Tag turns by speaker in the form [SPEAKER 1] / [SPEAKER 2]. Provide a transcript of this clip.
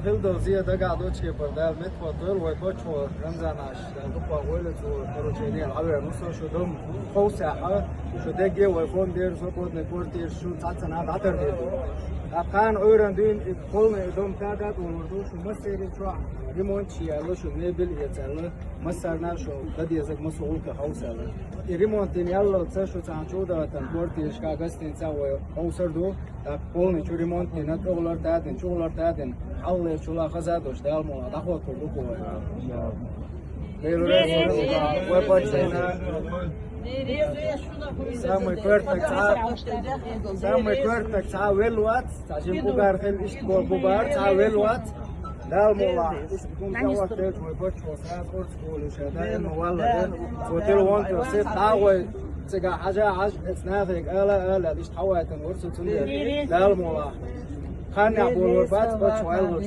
[SPEAKER 1] Fildoziya da gadoch ke pardal met fotor wa ko chor ramzanash da to qawel to procheni aver muso shudum khosa ha shude ge wa kon der so pod ne kortir shu tatsana dater de afkan öğrendiğin kolme dom tagat olurdu şu mesele şu limon çiyalı şu mebil yeterli masarnar şu da diyecek masul ka hausalı limon tinyallo tsa şu tanço da tan kortir şka gastin tsa wa hausardu da kolme şu limon tinat olar taden çolar taden Allah çula khazadosh da almo da hotor du ko Belore wa patsena Самый квартак цавелуат, тажим бугархел ишкор бугар цавелуат, далмола ишкунтават мой бочко сапорт школуша да мовалладен хотел вон то се тавой цега хажа хаж эцнафик ала иш тавайтан урсу цунде далмола хана болор бат бочвайлоч